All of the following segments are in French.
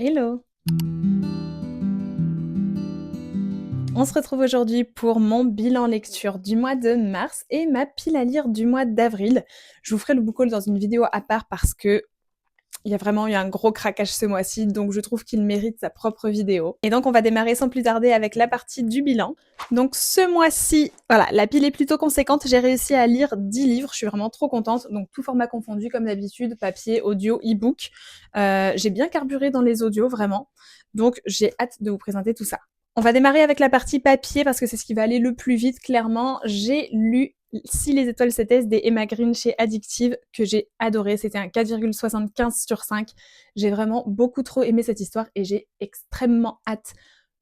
Hello! On se retrouve aujourd'hui pour mon bilan lecture du mois de mars et ma pile à lire du mois d'avril. Je vous ferai le book haul dans une vidéo à part parce que il y a vraiment eu un gros craquage ce mois-ci, donc je trouve qu'il mérite sa propre vidéo. Et donc on va démarrer sans plus tarder avec la partie du bilan. Donc ce mois-ci, voilà, la pile est plutôt conséquente, j'ai réussi à lire 10 livres, je suis vraiment trop contente, donc tout format confondu comme d'habitude, papier, audio, e-book. J'ai bien carburé dans les audios, vraiment, donc j'ai hâte de vous présenter tout ça. On va démarrer avec la partie papier parce que c'est ce qui va aller le plus vite, clairement. J'ai lu Si les étoiles s'étaient des Emma Green chez Addictive, que j'ai adoré. C'était un 4,75 sur 5. J'ai vraiment beaucoup trop aimé cette histoire et j'ai extrêmement hâte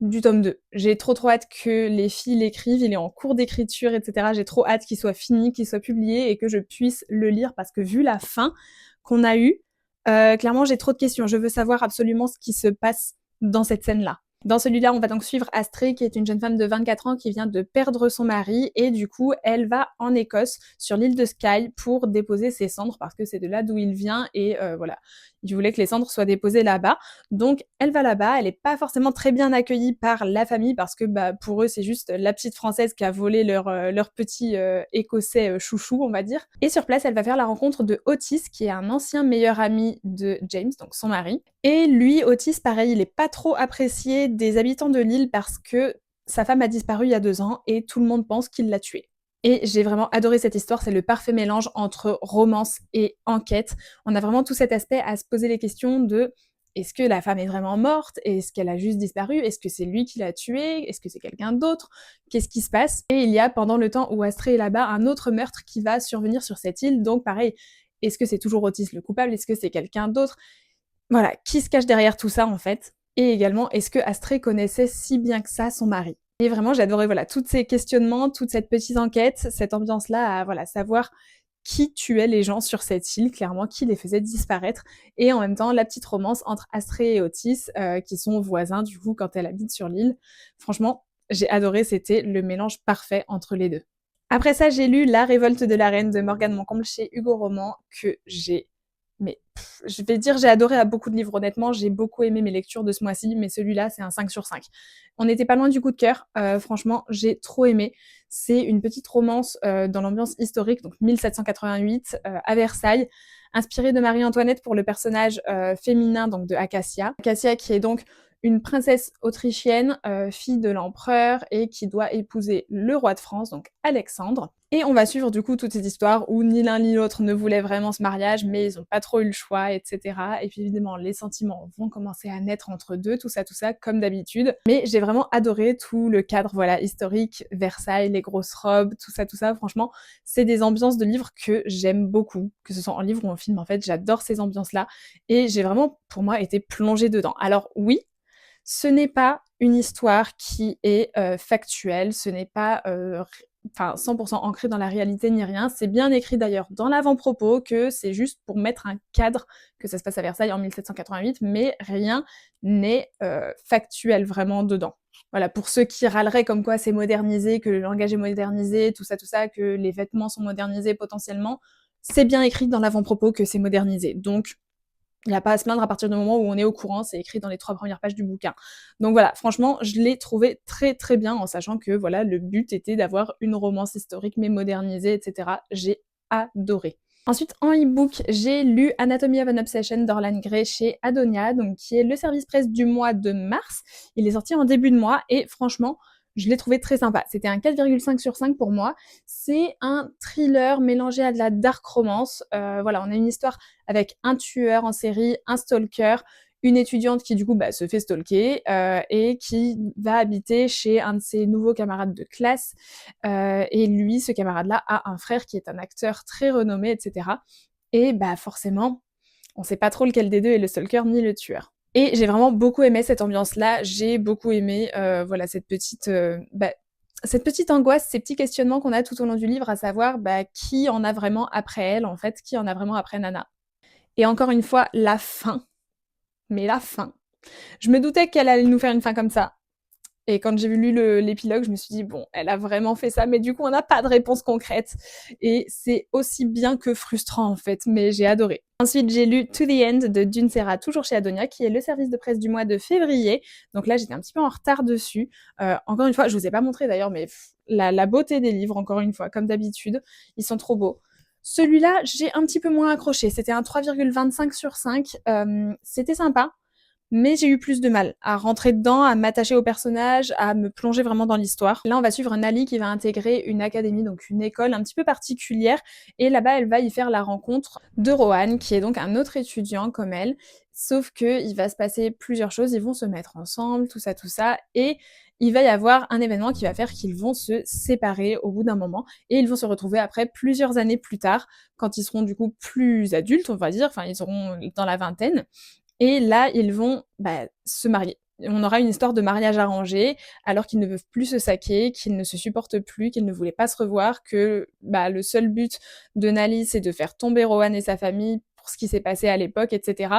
du tome 2. J'ai trop hâte que les filles l'écrivent, il est en cours d'écriture, etc. J'ai trop hâte qu'il soit fini, qu'il soit publié et que je puisse le lire parce que vu la fin qu'on a eue, clairement j'ai trop de questions. Je veux savoir absolument ce qui se passe dans cette scène-là. Dans celui-là, on va donc suivre Astrée, qui est une jeune femme de 24 ans qui vient de perdre son mari, et du coup, elle va en Écosse, sur l'île de Skye, pour déposer ses cendres, parce que c'est de là d'où il vient, et voilà, il voulait que les cendres soient déposées là-bas. Donc, elle va là-bas, elle est pas forcément très bien accueillie par la famille, parce que bah, pour eux, c'est juste la petite Française qui a volé leur petit Écossais chouchou, on va dire. Et sur place, elle va faire la rencontre de Otis, qui est un ancien meilleur ami de James, donc son mari. Et lui, Otis, pareil, il est pas trop apprécié des habitants de l'île parce que sa femme a disparu il y a 2 ans et tout le monde pense qu'il l'a tuée. Et j'ai vraiment adoré cette histoire, c'est le parfait mélange entre romance et enquête. On a vraiment tout cet aspect à se poser les questions de est-ce que la femme est vraiment morte? Est-ce qu'elle a juste disparu? Est-ce que c'est lui qui l'a tuée? Est-ce que c'est quelqu'un d'autre? Qu'est-ce qui se passe? Et il y a, pendant le temps où Astrée est là-bas, un autre meurtre qui va survenir sur cette île. Donc pareil, est-ce que c'est toujours Otis le coupable? Est-ce que c'est quelqu'un d'autre? Voilà, qui se cache derrière tout ça en fait? Et également, est-ce que Astrée connaissait si bien que ça son mari? Et vraiment, j'ai adoré voilà, tous ces questionnements, toute cette petite enquête, cette ambiance-là à voilà, savoir qui tuait les gens sur cette île, clairement, qui les faisait disparaître, et en même temps, la petite romance entre Astrée et Otis, qui sont voisins du coup quand elle habite sur l'île. Franchement, j'ai adoré, c'était le mélange parfait entre les deux. Après ça, j'ai lu La Révolte de la Reine de Morgane Moncomble chez Hugo Roman, que j'ai je vais dire j'ai adoré à beaucoup de livres honnêtement, j'ai beaucoup aimé mes lectures de ce mois-ci, mais celui-là c'est un 5 sur 5. On n'était pas loin du coup de cœur, franchement j'ai trop aimé. C'est une petite romance dans l'ambiance historique, donc 1788 à Versailles, inspirée de Marie-Antoinette pour le personnage féminin donc de Acacia. Acacia qui est donc une princesse autrichienne, fille de l'empereur et qui doit épouser le roi de France, donc Alexandre. Et on va suivre du coup toute cette histoire où ni l'un ni l'autre ne voulait vraiment ce mariage, mais ils n'ont pas trop eu le choix, etc. Et puis évidemment, les sentiments vont commencer à naître entre deux, tout ça, comme d'habitude. Mais j'ai vraiment adoré tout le cadre, voilà, historique, Versailles, les grosses robes, tout ça. Franchement, c'est des ambiances de livres que j'aime beaucoup, que ce soit en livre ou en film. En fait, j'adore ces ambiances-là, et j'ai vraiment, pour moi, été plongée dedans. Alors oui, ce n'est pas une histoire qui est factuelle, ce n'est pas 100% ancré dans la réalité ni rien. C'est bien écrit d'ailleurs dans l'avant-propos que c'est juste pour mettre un cadre, que ça se passe à Versailles en 1788, mais rien n'est factuel vraiment dedans. Voilà, pour ceux qui râleraient comme quoi c'est modernisé, que le langage est modernisé, tout ça, que les vêtements sont modernisés potentiellement, c'est bien écrit dans l'avant-propos que c'est modernisé. Donc il n'y a pas à se plaindre à partir du moment où on est au courant, c'est écrit dans les 3 premières pages du bouquin. Donc voilà, franchement, je l'ai trouvé très bien en sachant que voilà, le but était d'avoir une romance historique mais modernisée, etc. J'ai adoré. Ensuite, en e-book, j'ai lu Anatomy of an Obsession d'Orlan Gray chez Adonia, donc qui est le service presse du mois de mars. Il est sorti en début de mois et franchement, je l'ai trouvé très sympa. C'était un 4,5 sur 5 pour moi. C'est un thriller mélangé à de la dark romance. Voilà, on a une histoire avec un tueur en série, un stalker, une étudiante qui du coup se fait stalker et qui va habiter chez un de ses nouveaux camarades de classe. Et lui, ce camarade-là, a un frère qui est un acteur très renommé, etc. Et forcément, on sait pas trop lequel des deux est le stalker ni le tueur. Et j'ai vraiment beaucoup aimé cette ambiance-là. J'ai beaucoup aimé voilà cette petite angoisse, ces petits questionnements qu'on a tout au long du livre, à savoir qui en a vraiment après elle, en fait, qui en a vraiment après Nana. Et encore une fois, la fin. Mais la fin. Je me doutais qu'elle allait nous faire une fin comme ça. Et quand j'ai lu l'épilogue, je me suis dit: «Bon, elle a vraiment fait ça», mais du coup, on n'a pas de réponse concrète et c'est aussi bien que frustrant, en fait, mais j'ai adoré. Ensuite, j'ai lu To the End de Dune Serra, toujours chez Adonia, qui est le service de presse du mois de février. Donc là, j'étais un petit peu en retard dessus. Encore une fois, je vous ai pas montré d'ailleurs, mais la beauté des livres, encore une fois, comme d'habitude, ils sont trop beaux. Celui-là, j'ai un petit peu moins accroché. C'était un 3,25 sur 5. C'était sympa, mais j'ai eu plus de mal à rentrer dedans, à m'attacher au personnage, à me plonger vraiment dans l'histoire. Là, on va suivre Nali qui va intégrer une académie, donc une école un petit peu particulière, et là-bas, elle va y faire la rencontre de Rohan, qui est donc un autre étudiant comme elle, sauf que il va se passer plusieurs choses, ils vont se mettre ensemble, tout ça, et il va y avoir un événement qui va faire qu'ils vont se séparer au bout d'un moment, et ils vont se retrouver après plusieurs années plus tard, quand ils seront du coup plus adultes, on va dire, enfin ils seront dans la vingtaine, et là, ils vont se marier. On aura une histoire de mariage arrangé, alors qu'ils ne peuvent plus se saquer, qu'ils ne se supportent plus, qu'ils ne voulaient pas se revoir, que le seul but de Nali, c'est de faire tomber Rohan et sa famille pour ce qui s'est passé à l'époque, etc.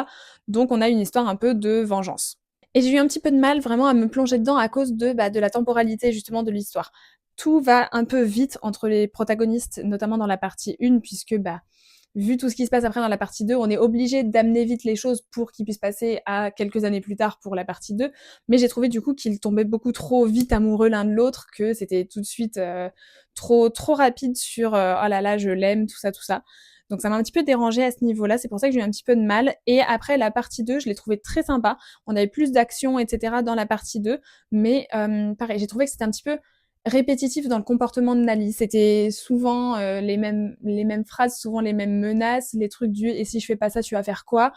Donc on a une histoire un peu de vengeance. Et j'ai eu un petit peu de mal vraiment à me plonger dedans à cause de la temporalité justement de l'histoire. Tout va un peu vite entre les protagonistes, notamment dans la partie 1, puisque vu tout ce qui se passe après dans la partie 2, on est obligé d'amener vite les choses pour qu'ils puissent passer à quelques années plus tard pour la partie 2. Mais j'ai trouvé du coup qu'ils tombaient beaucoup trop vite amoureux l'un de l'autre, que c'était tout de suite trop rapide sur oh là là, je l'aime, tout ça, tout ça. Donc ça m'a un petit peu dérangée à ce niveau-là, c'est pour ça que j'ai eu un petit peu de mal. Et après, la partie 2, je l'ai trouvée très sympa. On avait plus d'action, etc. dans la partie 2. Mais pareil, j'ai trouvé que c'était un petit peu répétitif dans le comportement de Nali. C'était souvent les mêmes phrases, souvent les mêmes menaces, les trucs du «et si je fais pas ça, tu vas faire quoi?»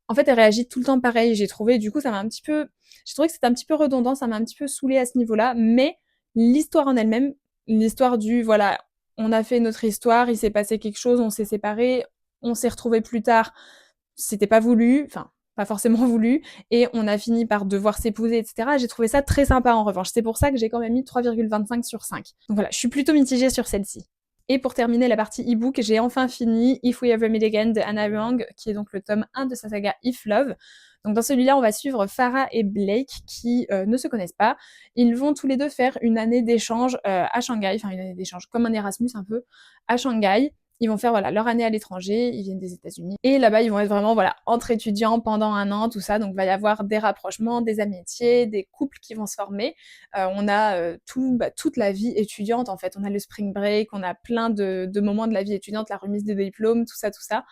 En fait, elle réagit tout le temps pareil, j'ai trouvé. Du coup, ça m'a un petit peu j'ai trouvé que c'était un petit peu redondant, ça m'a un petit peu saoulée à ce niveau-là, mais l'histoire en elle-même, l'histoire du voilà, on a fait notre histoire, il s'est passé quelque chose, on s'est séparés, on s'est retrouvés plus tard, c'était pas voulu, enfin, pas forcément voulu, et on a fini par devoir s'épouser, etc. J'ai trouvé ça très sympa en revanche. C'est pour ça que j'ai quand même mis 3,25 sur 5. Donc voilà, je suis plutôt mitigée sur celle-ci. Et pour terminer la partie e-book, j'ai enfin fini If We Ever Meet Again de Hannah Wang, qui est donc le tome 1 de sa saga If Love. Donc dans celui-là, on va suivre Farah et Blake qui ne se connaissent pas. Ils vont tous les deux faire une année d'échange à Shanghai, enfin une année d'échange comme un Erasmus un peu à Shanghai. Ils vont faire leur année à l'étranger, ils viennent des États-Unis. Et là-bas, ils vont être vraiment entre étudiants pendant un an, tout ça. Donc, il va y avoir des rapprochements, des amitiés, des couples qui vont se former. On a toute la vie étudiante, en fait. On a le spring break, on a plein de moments de la vie étudiante, la remise des diplômes, tout ça, tout ça.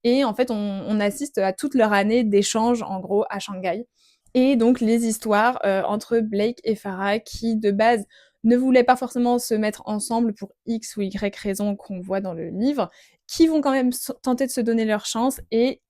Et en fait, on assiste à toute leur année d'échange, en gros, à Shanghai. Et donc, les histoires entre Blake et Farah qui, de base, ne voulaient pas forcément se mettre ensemble pour X ou Y raison qu'on voit dans le livre, qui vont quand même tenter de se donner leur chance et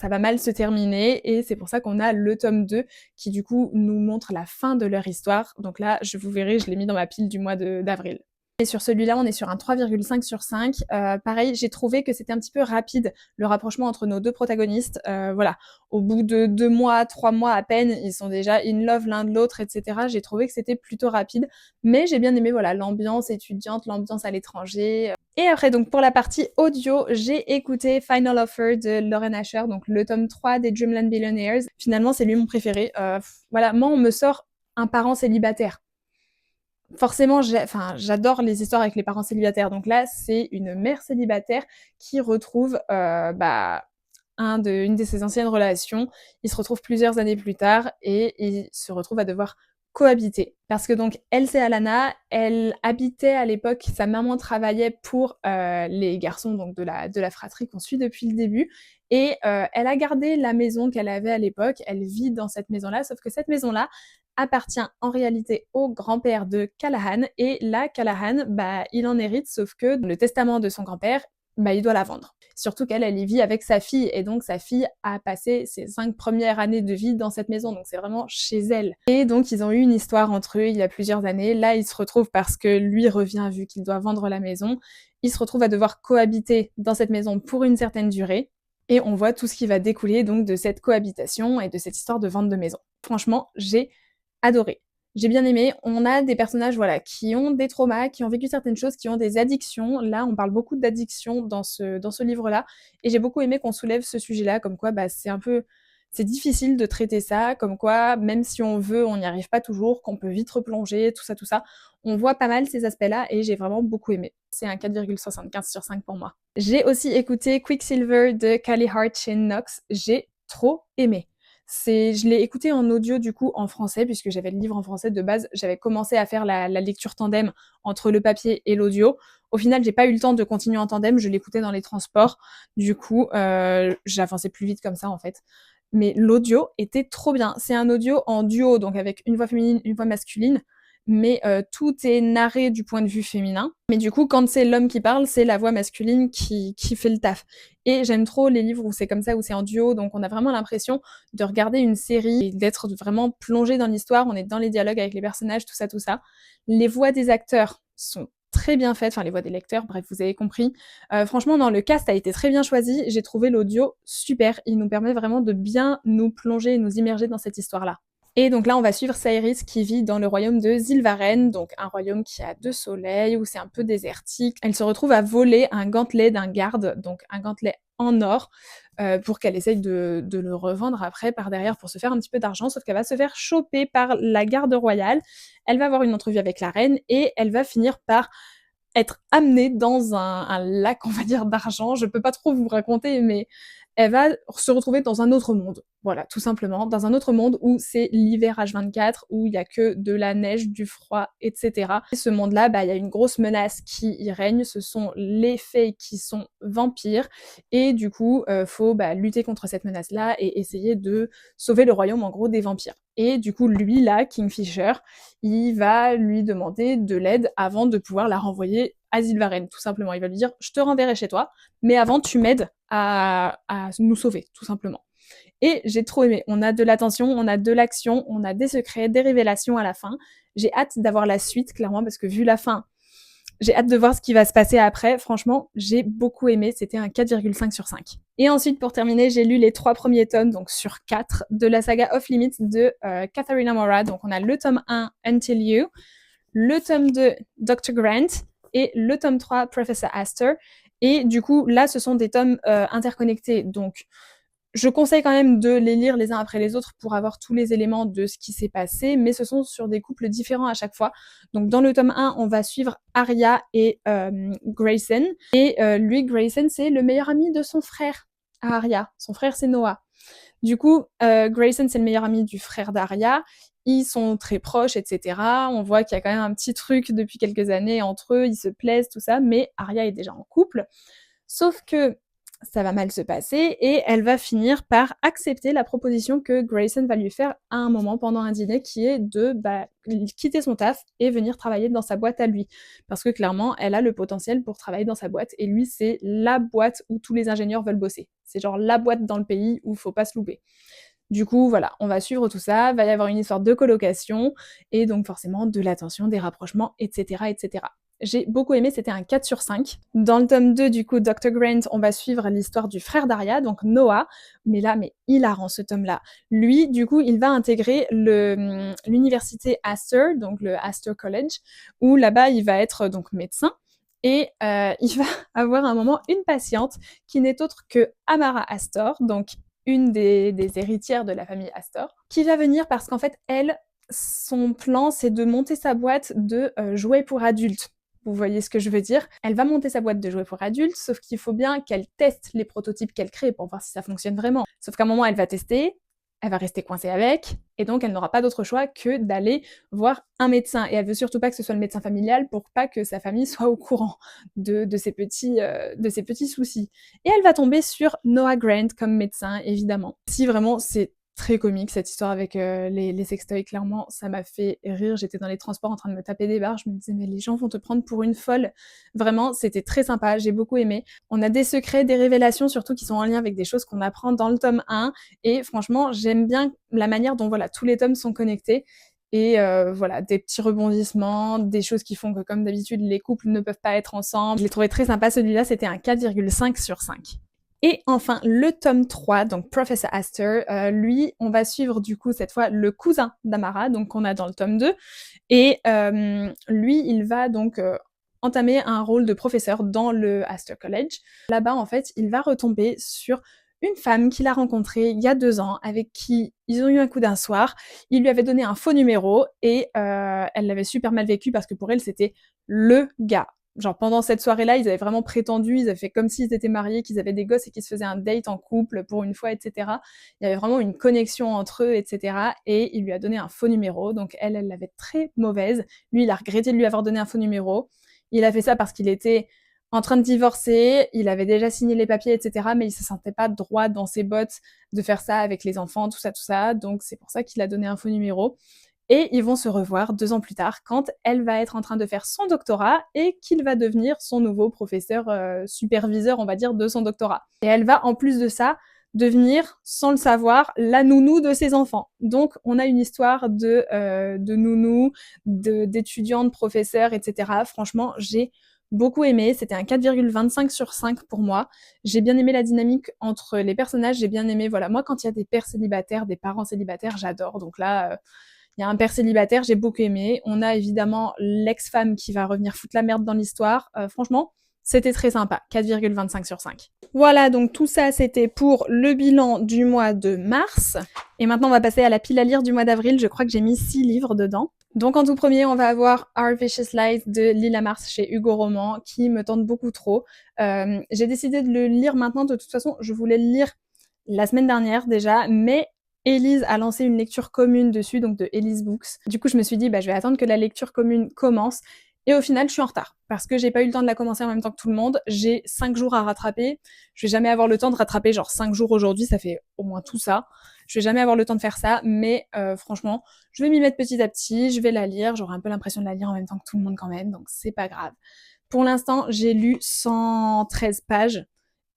ça va mal se terminer et c'est pour ça qu'on a le tome 2 qui du coup nous montre la fin de leur histoire. Donc là, je vous verrai, je l'ai mis dans ma pile du mois d'avril. Et sur celui-là, on est sur un 3,5 sur 5. Pareil, j'ai trouvé que c'était un petit peu rapide, le rapprochement entre nos deux protagonistes. Voilà, au bout de 2 mois, 3 mois à peine, ils sont déjà in love l'un de l'autre, etc. J'ai trouvé que c'était plutôt rapide, mais j'ai bien aimé l'ambiance étudiante, l'ambiance à l'étranger. Et après, donc pour la partie audio, j'ai écouté Final Offer de Lauren Asher, donc le tome 3 des Dreamland Billionaires. Finalement, c'est lui mon préféré. Voilà, moi, on me sort un parent célibataire. Forcément, j'adore les histoires avec les parents célibataires. Donc là, c'est une mère célibataire qui retrouve une de ses anciennes relations. Ils se retrouvent plusieurs années plus tard et ils se retrouvent à devoir cohabiter. Parce que donc, elle, c'est Alana, elle habitait à l'époque, sa maman travaillait pour les garçons donc de la fratrie qu'on suit depuis le début. Et elle a gardé la maison qu'elle avait à l'époque, elle vit dans cette maison-là, sauf que cette maison-là appartient en réalité au grand-père de Callahan, et là, Callahan, il en hérite, sauf que dans le testament de son grand-père, il doit la vendre. Surtout qu'elle, elle y vit avec sa fille, et donc sa fille a passé ses 5 premières années de vie dans cette maison, donc c'est vraiment chez elle. Et donc ils ont eu une histoire entre eux il y a plusieurs années, là ils se retrouvent parce que lui revient vu qu'il doit vendre la maison, ils se retrouvent à devoir cohabiter dans cette maison pour une certaine durée, et on voit tout ce qui va découler donc de cette cohabitation et de cette histoire de vente de maison. Franchement, j'ai adoré. J'ai bien aimé. On a des personnages qui ont des traumas, qui ont vécu certaines choses, qui ont des addictions. Là, on parle beaucoup d'addiction dans ce livre-là. Et j'ai beaucoup aimé qu'on soulève ce sujet-là, comme quoi c'est c'est difficile de traiter ça, comme quoi, même si on veut, on n'y arrive pas toujours, qu'on peut vite replonger, tout ça, tout ça. On voit pas mal ces aspects-là et j'ai vraiment beaucoup aimé. C'est un 4,75 sur 5 pour moi. J'ai aussi écouté Quicksilver de Callie Hart chez Nox. J'ai trop aimé. Je l'ai écouté en audio du coup en français, puisque j'avais le livre en français de base. J'avais commencé à faire la lecture tandem entre le papier et l'audio. Au final, j'ai pas eu le temps de continuer en tandem, je l'écoutais dans les transports. Du coup, j'avançais plus vite comme ça en fait. Mais l'audio était trop bien. C'est un audio en duo, donc avec une voix féminine, une voix masculine, mais tout est narré du point de vue féminin. Mais du coup, quand c'est l'homme qui parle, c'est la voix masculine qui fait le taf. Et j'aime trop les livres où c'est comme ça, où c'est en duo, donc on a vraiment l'impression de regarder une série et d'être vraiment plongé dans l'histoire, on est dans les dialogues avec les personnages, tout ça, tout ça. Les voix des acteurs sont très bien faites, enfin les voix des lecteurs, bref, vous avez compris. Franchement, non, le cast a été très bien choisi, j'ai trouvé l'audio super, il nous permet vraiment de bien nous plonger et nous immerger dans cette histoire-là. Et donc là, on va suivre Cyrus qui vit dans le royaume de Zilvaren, donc un royaume qui a 2 soleils, où c'est un peu désertique. Elle se retrouve à voler un gantelet d'un garde, donc un gantelet en or, pour qu'elle essaye de le revendre après par derrière pour se faire un petit peu d'argent, sauf qu'elle va se faire choper par la garde royale. Elle va avoir une entrevue avec la reine et elle va finir par être amenée dans un lac, on va dire, d'argent. Je peux pas trop vous raconter, mais elle va se retrouver dans un autre monde. Voilà, tout simplement, dans un autre monde où c'est l'hiver H24, où il y a que de la neige, du froid, etc. Et ce monde-là, bah, il y a une grosse menace qui y règne, ce sont les fées qui sont vampires, et du coup, faut lutter contre cette menace-là et essayer de sauver le royaume, en gros, des vampires. Et du coup, lui, là, Kingfisher, il va lui demander de l'aide avant de pouvoir la renvoyer à Zilvaren, tout simplement. Il va lui dire, je te renverrai chez toi, mais avant, tu m'aides à nous sauver, tout simplement. Et j'ai trop aimé. On a de l'attention, on a de l'action, on a des secrets, des révélations à la fin. J'ai hâte d'avoir la suite, clairement, parce que vu la fin, j'ai hâte de voir ce qui va se passer après. Franchement, j'ai beaucoup aimé. C'était un 4,5 sur 5. Et ensuite, pour terminer, j'ai lu les 3 premiers tomes, donc sur 4, de la saga Off Limits de Katharina Mora. Donc on a le tome 1, Until You, le tome 2, Dr. Grant, et le tome 3, Professor Astor. Et du coup, là, ce sont des tomes interconnectés. Donc, je conseille quand même de les lire les uns après les autres pour avoir tous les éléments de ce qui s'est passé, mais ce sont sur des couples différents à chaque fois. Donc dans le tome 1, on va suivre Arya et Grayson. Et lui, Grayson, c'est le meilleur ami de son frère à Arya. Son frère, c'est Noah. Du coup, Grayson, c'est le meilleur ami du frère d'Arya. Ils sont très proches, etc. On voit qu'il y a quand même un petit truc depuis quelques années entre eux, ils se plaisent, tout ça, mais Arya est déjà en couple. Sauf que ça va mal se passer et elle va finir par accepter la proposition que Grayson va lui faire à un moment pendant un dîner qui est de quitter son taf et venir travailler dans sa boîte à lui. Parce que clairement, elle a le potentiel pour travailler dans sa boîte et lui, c'est la boîte où tous les ingénieurs veulent bosser. C'est genre la boîte dans le pays où faut pas se louper. Du coup, voilà, on va suivre tout ça, va y avoir une histoire de colocation, et donc forcément de l'attention, des rapprochements, etc., etc. J'ai beaucoup aimé, c'était un 4 sur 5. Dans le tome 2, du coup, Dr. Grant, on va suivre l'histoire du frère d'Arya, donc Noah, mais là, mais hilarant ce tome-là. Lui, du coup, il va intégrer l'université Astor, donc le Astor College, où là-bas, il va être donc médecin, et il va avoir à un moment une patiente qui n'est autre que Amara Astor, donc une des héritières de la famille Astor, qui va venir parce qu'en fait, elle, son plan, c'est de monter sa boîte de jouets pour adultes. Vous voyez ce que je veux dire? Elle va monter sa boîte de jouets pour adultes, sauf qu'il faut bien qu'elle teste les prototypes qu'elle crée pour voir si ça fonctionne vraiment. Sauf qu'à un moment, elle va tester, elle va rester coincée avec, et donc elle n'aura pas d'autre choix que d'aller voir un médecin. Et elle veut surtout pas que ce soit le médecin familial pour pas que sa famille soit au courant de ses petits soucis. Et elle va tomber sur Noah Grant comme médecin, évidemment. Si vraiment, c'est très comique cette histoire avec les sextoys, clairement, ça m'a fait rire. J'étais dans les transports en train de me taper des barres, je me disais mais les gens vont te prendre pour une folle. Vraiment, c'était très sympa, j'ai beaucoup aimé. On a des secrets, des révélations surtout qui sont en lien avec des choses qu'on apprend dans le tome 1, et franchement, j'aime bien la manière dont voilà, tous les tomes sont connectés. Et voilà, des petits rebondissements, des choses qui font que, comme d'habitude, les couples ne peuvent pas être ensemble. Je l'ai trouvé très sympa, celui-là, c'était un 4,5 sur 5. Et enfin, le tome 3, donc Professor Astor, lui, on va suivre du coup cette fois le cousin d'Amara, donc qu'on a dans le tome 2. Et lui, il va donc entamer un rôle de professeur dans le Astor College. Là-bas, en fait, il va retomber sur une femme qu'il a rencontrée il y a 2 ans, avec qui ils ont eu un coup d'un soir. Il lui avait donné un faux numéro et elle l'avait super mal vécu parce que pour elle, c'était le gars. Genre pendant cette soirée-là, ils avaient vraiment prétendu, ils avaient fait comme s'ils étaient mariés, qu'ils avaient des gosses et qu'ils se faisaient un date en couple pour une fois, etc. Il y avait vraiment une connexion entre eux, etc. Et il lui a donné un faux numéro, donc elle l'avait très mauvaise. Lui, il a regretté de lui avoir donné un faux numéro. Il a fait ça parce qu'il était en train de divorcer, il avait déjà signé les papiers, etc. Mais il se sentait pas droit dans ses bottes de faire ça avec les enfants, tout ça, tout ça. Donc c'est pour ça qu'il a donné un faux numéro. Et ils vont se revoir 2 ans plus tard quand elle va être en train de faire son doctorat et qu'il va devenir son nouveau professeur superviseur, on va dire, de son doctorat. Et elle va, en plus de ça, devenir, sans le savoir, la nounou de ses enfants. Donc on a une histoire de nounou, d'étudiants, de professeurs, etc. Franchement, j'ai beaucoup aimé. C'était un 4,25 sur 5 pour moi. J'ai bien aimé la dynamique entre les personnages. J'ai bien aimé, voilà, moi, quand il y a des pères célibataires, des parents célibataires, j'adore. Donc là, il y a un père célibataire, j'ai beaucoup aimé. On a évidemment l'ex-femme qui va revenir foutre la merde dans l'histoire. Franchement, c'était très sympa. 4,25 sur 5. Voilà, donc tout ça, c'était pour le bilan du mois de mars. Et maintenant, on va passer à la pile à lire du mois d'avril. Je crois que j'ai mis 6 livres dedans. Donc en tout premier, on va avoir Our Vicious Lies de Lila Mars chez Hugo Roman, qui me tente beaucoup trop. J'ai décidé de le lire maintenant. De toute façon, je voulais le lire la semaine dernière déjà, mais Élise a lancé une lecture commune dessus, donc de Élise Books. Du coup, je me suis dit, je vais attendre que la lecture commune commence. Et au final, je suis en retard parce que j'ai pas eu le temps de la commencer en même temps que tout le monde. J'ai 5 jours à rattraper. Je vais jamais avoir le temps de rattraper genre 5 jours aujourd'hui, ça fait au moins tout ça. Je vais jamais avoir le temps de faire ça, mais franchement, je vais m'y mettre petit à petit, je vais la lire, j'aurai un peu l'impression de la lire en même temps que tout le monde quand même, donc c'est pas grave. Pour l'instant, j'ai lu 113 pages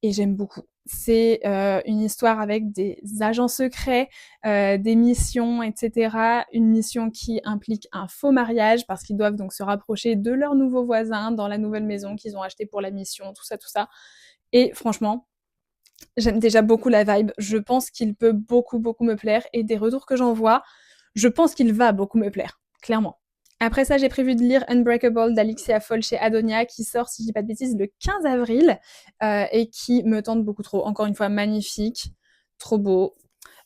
et j'aime beaucoup. C'est une histoire avec des agents secrets, des missions, etc. Une mission qui implique un faux mariage parce qu'ils doivent donc se rapprocher de leurs nouveaux voisins dans la nouvelle maison qu'ils ont achetée pour la mission, tout ça, tout ça. Et franchement, j'aime déjà beaucoup la vibe. Je pense qu'il peut beaucoup, beaucoup me plaire. Et des retours que j'en vois, je pense qu'il va beaucoup me plaire, clairement. Après ça, j'ai prévu de lire Unbreakable d'Alixia Foll chez Adonia, qui sort, si je dis pas de bêtises, le 15 avril, et qui me tente beaucoup trop. Encore une fois, magnifique, trop beau.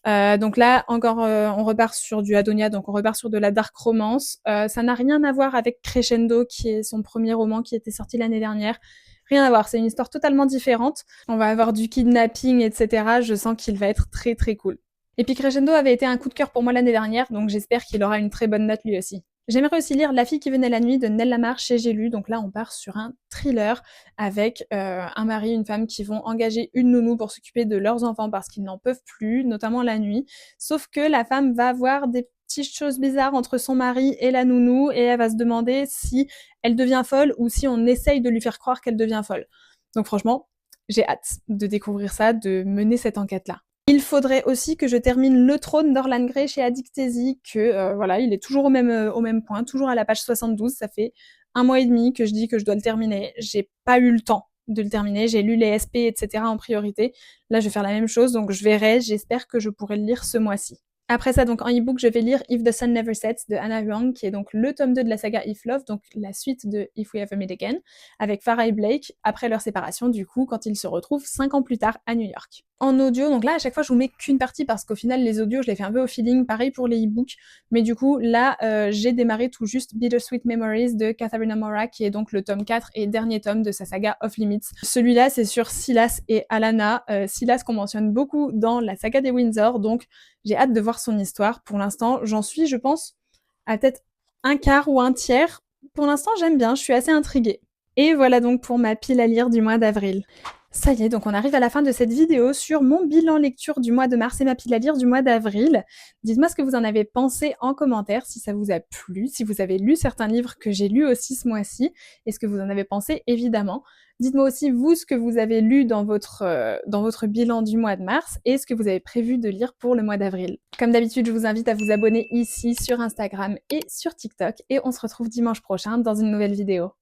Donc là, encore, on repart sur du Adonia, donc on repart sur de la dark romance. Ça n'a rien à voir avec Crescendo, qui est son premier roman qui était sorti l'année dernière. Rien à voir, c'est une histoire totalement différente. On va avoir du kidnapping, etc. Je sens qu'il va être très très cool. Et puis Crescendo avait été un coup de cœur pour moi l'année dernière, donc j'espère qu'il aura une très bonne note lui aussi. J'aimerais aussi lire La fille qui venait la nuit de Nell Lamar chez J'ai lu, donc là on part sur un thriller avec un mari et une femme qui vont engager une nounou pour s'occuper de leurs enfants parce qu'ils n'en peuvent plus, notamment la nuit. Sauf que la femme va voir des petites choses bizarres entre son mari et la nounou et elle va se demander si elle devient folle ou si on essaye de lui faire croire qu'elle devient folle. Donc franchement, j'ai hâte de découvrir ça, de mener cette enquête-là. Il faudrait aussi que je termine Le Trône d'Orlan Grey chez Addictésie, que voilà, il est toujours au même point, toujours à la page 72, ça fait 1 mois et demi que je dis que je dois le terminer. J'ai pas eu le temps de le terminer, j'ai lu les SP, etc. en priorité. Là, je vais faire la même chose, donc je verrai, j'espère que je pourrai le lire ce mois-ci. Après ça, donc en e-book, je vais lire If the Sun Never Sets de Hannah Huang, qui est donc le tome 2 de la saga If Love, donc la suite de If We Ever Meet Again, avec Farrah et Blake, après leur séparation, du coup, quand ils se retrouvent 5 ans plus tard à New York. En audio, donc là, à chaque fois, je vous mets qu'une partie, parce qu'au final, les audios, je les fais un peu au feeling, pareil pour les e-books, mais du coup, là, j'ai démarré tout juste Bittersweet Memories de Katharina Mora, qui est donc le tome 4 et dernier tome de sa saga Off Limits. Celui-là, c'est sur Silas et Alana. Silas qu'on mentionne beaucoup dans la saga des Windsor, donc j'ai hâte de voir son histoire. Pour l'instant, j'en suis, je pense, à peut-être un quart ou un tiers. Pour l'instant, j'aime bien, je suis assez intriguée. Et voilà donc pour ma pile à lire du mois d'avril. Ça y est, donc on arrive à la fin de cette vidéo sur mon bilan lecture du mois de mars et ma pile à lire du mois d'avril. Dites-moi ce que vous en avez pensé en commentaire, si ça vous a plu, si vous avez lu certains livres que j'ai lus aussi ce mois-ci, et ce que vous en avez pensé, évidemment. Dites-moi aussi, vous, ce que vous avez lu dans votre bilan du mois de mars et ce que vous avez prévu de lire pour le mois d'avril. Comme d'habitude, je vous invite à vous abonner ici sur Instagram et sur TikTok, et on se retrouve dimanche prochain dans une nouvelle vidéo.